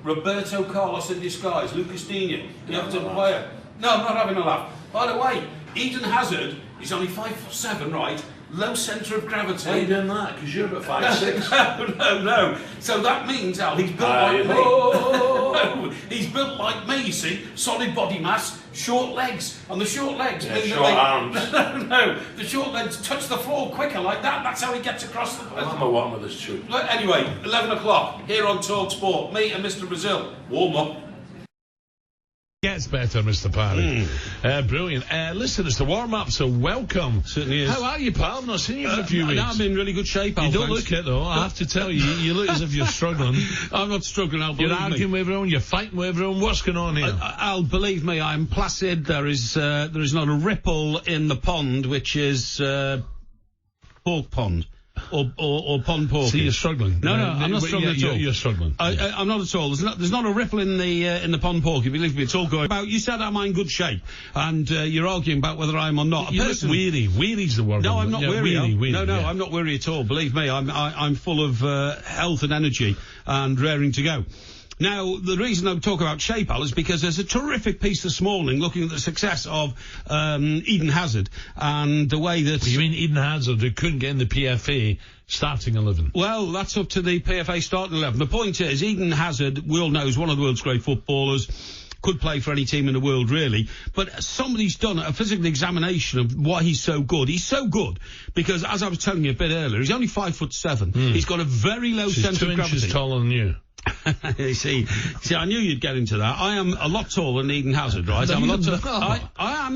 Roberto Carlos in disguise, Lucas Digne, the Everton player. No, I'm not having a laugh. By the way, Eden Hazard is only 5'7", right? Low centre of gravity. Why are you doing that? Because you're about 5'6". No. So that means, Al, he's built like me. No, he's built like me, you see. Solid body mass, short legs. And the short legs mean short arms. No, the short legs touch the floor quicker like that. That's how he gets across the... I'm a one with this too. Anyway, 11 o'clock, here on talkSPORT. Me and Mr. Brazil. Warm up. Gets better, Mr. Parry. Brilliant. Listen, it's the warm-up, so welcome. Certainly is. How are you, pal? I've not seen you for a few weeks. I'm in really good shape, Al. You don't look it, though. I have to tell you. You look as if you're struggling. I'm not struggling, Al. You're arguing with everyone. You're fighting with everyone. What's going on here? Al, believe me, I'm placid. There is not a ripple in the pond, which is Pork Pond. Or pond porky. So you're struggling? No, I'm not struggling at all. You're struggling. I'm not at all. There's not a ripple in the pond porky. Believe me, it's all going about. You said I'm in good shape, and you're arguing about whether I am or not. You look weary. Weary's the word. No, I'm not weary. Weary. No, I'm not weary at all. Believe me, I'm full of health and energy and raring to go. Now, the reason I'm talking about shape, Al, is because there's a terrific piece this morning looking at the success of Eden Hazard and the way that... You mean Eden Hazard, who couldn't get in the PFA starting 11? Well, that's up to the PFA starting 11. The point is, Eden Hazard, we all know, is one of the world's great footballers. Could play for any team in the world, really. But somebody's done a physical examination of why he's so good. He's so good because, as I was telling you a bit earlier, he's only 5'7". He's got a very low centre of gravity. 2 inches taller than you. see, I knew you'd get into that. I am a lot taller than Eden Hazard, right? I am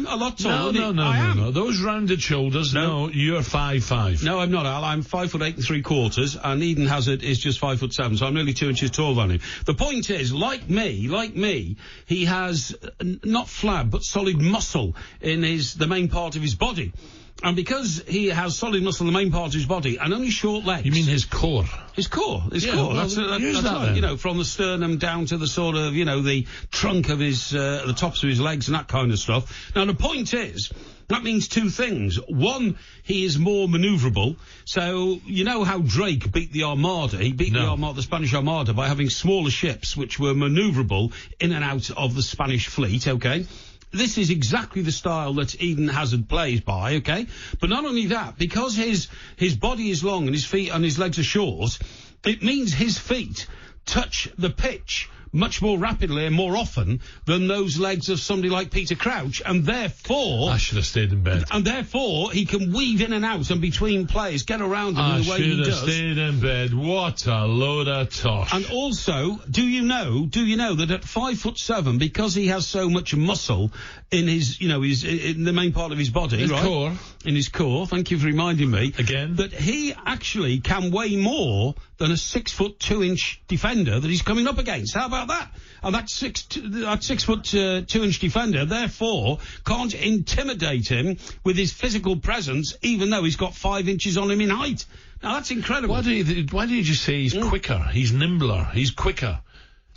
a lot taller than No. Those rounded shoulders, no, you're 5'5". No, I'm not, Al. I'm 5'8 3/4, and Eden Hazard is just 5'7", so I'm nearly 2 inches taller than him. The point is, like me, he has not flab, but solid muscle in the main part of his body. And because he has solid muscle in the main part of his body and only short legs... You mean his core? His core. Well, that's right. You know, from the sternum down to the sort of, the trunk of his, the tops of his legs and that kind of stuff. Now, the point is, that means two things. One, he is more manoeuvrable. So, you know how Drake beat the Armada? He beat the Spanish Armada by having smaller ships which were manoeuvrable in and out of the Spanish fleet, okay? This is exactly the style that Eden Hazard plays by, okay? But not only that, because his body is long and his feet and his legs are short, it means his feet touch the pitch much more rapidly and more often than those legs of somebody like Peter Crouch, and therefore... I should have stayed in bed. And therefore, he can weave in and out and between players, get around them in the way he does. I should have stayed in bed. What a load of tosh. And also, do you know that at 5'7", because he has so much muscle in his, in the main part of his body, his core. In his core, thank you for reminding me. Again. That he actually can weigh more than a 6'2" defender that he's coming up against. How about that? And that 6'2" defender, therefore, can't intimidate him with his physical presence, even though he's got 5 inches on him in height. Now, that's incredible. Why do you just say he's quicker? He's nimbler. He's quicker.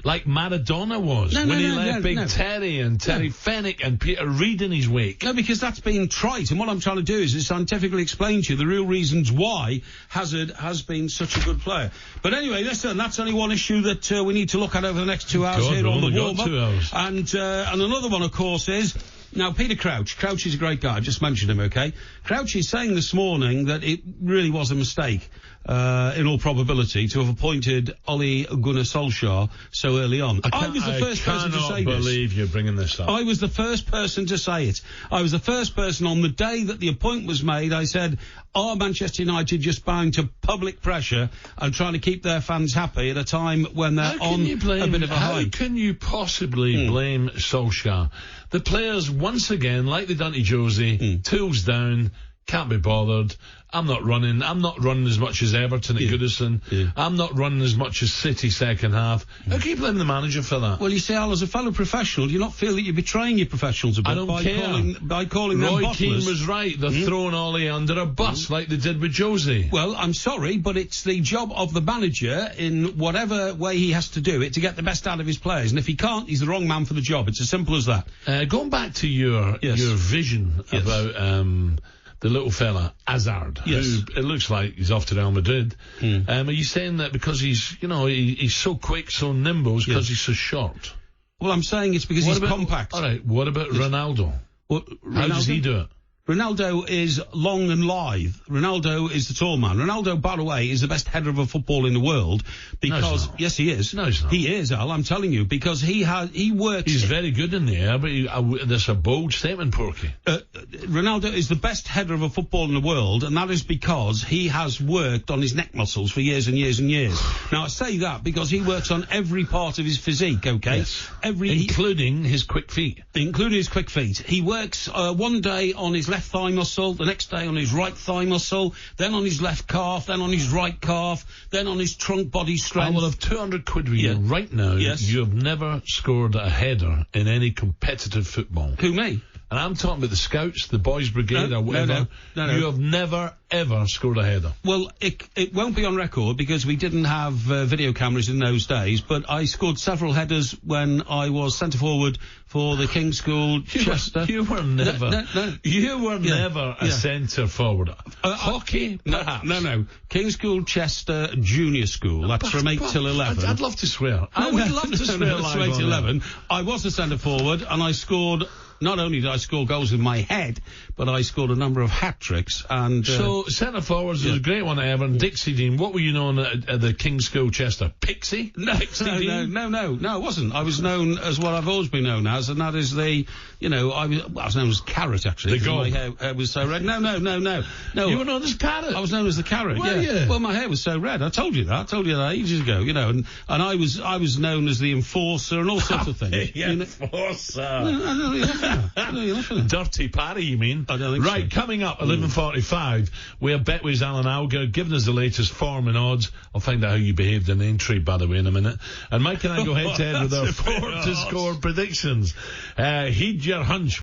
Like Maradona was when he left Big Terry and Terry Fenwick and Peter Reid in his wake. No, because that's been trite, and what I'm trying to do is scientifically explain to you the real reasons why Hazard has been such a good player. But anyway, listen, that's only one issue that we need to look at over the next 2 hours here on the warm-up. 2 hours. And another one, of course, is... Now, Peter Crouch. Crouch is a great guy. I just mentioned him, okay? Crouch is saying this morning that it really was a mistake, in all probability, to have appointed Ole Gunnar Solskjaer so early on. I was the first person to say this. I cannot believe you're bringing this up. I was the first person to say it. I was the first person on the day that the appointment was made. I said, are Manchester United just bowing to public pressure and trying to keep their fans happy at a time when they're on a bit of a high? How can you possibly blame Solskjaer? The players, once again, like they've done to Josie, tools down, can't be bothered. I'm not running as much as Everton at Goodison. Yeah. I'm not running as much as City second half. How can you blame the manager for that? Well, you see, Al, as a fellow professional, do you not feel that you're betraying your professionals a bit? I don't care. By calling them bottlers? Roy Keane was right. They're throwing Ollie under a bus like they did with Josie. Well, I'm sorry, but it's the job of the manager, in whatever way he has to do it, to get the best out of his players. And if he can't, he's the wrong man for the job. It's as simple as that. Going back to your vision about... the little fella, Hazard, Yes. who it looks like he's off to Real Madrid. Are you saying that because he's, he's so quick, so nimble, because he's so short? Well, I'm saying it's because he's compact. All right, what about Ronaldo? How does he do it? Ronaldo is long and lithe. Ronaldo is the tall man. Ronaldo, by the way, is the best header of a football in the world because yes, he is. No, he's not. He is, Al. I'm telling you, because he works. He's very good in the air, but that's a bold statement, Porky. Ronaldo is the best header of a football in the world, and that is because he has worked on his neck muscles for years and years and years. Now, I say that because he works on every part of his physique, okay? Yes. Including his quick feet. Including his quick feet. He works one day on his left thigh muscle, the next day on his right thigh muscle, then on his left calf, then on his right calf, then on his trunk body strength. I will have 200 quid with you right now. Yes. You have never scored a header in any competitive football. Who, me? And I'm talking about the Scouts, the Boys Brigade, or whatever. No. You have never, ever scored a header. Well, it won't be on record because we didn't have video cameras in those days, but I scored several headers when I was centre forward for the King's School, Chester. You were never. You were never a centre forward. Hockey, perhaps. No. King's School, Chester Junior School. That's from 8 till 11. I'd love to swear. I would love to swear live from 8 on till 11. I was a centre forward, and I scored. Not only did I score goals with my head, but I scored a number of hat-tricks. And so, centre forwards was a great one ever. And Dixie Dean, what were you known at the King's School, Chester? Pixie? No, I wasn't. I was known as what I've always been known as, and that is I was known as Carrot, actually. The goal. My hair was so red. No. You were known as Carrot? I was known as the Carrot, Were you? Well, my hair was so red. I told you that ages ago, and I was known as the Enforcer and all sorts of things. Enforcer. Dirty Parry, you mean? I don't think so. Right, coming up, 11:45, we have Betway's Alan Alger giving us the latest form and odds. I'll find out how you behaved in the entry, by the way, in a minute. And Mike and I go head-to-head with our 4 to score predictions. Heed your hunch.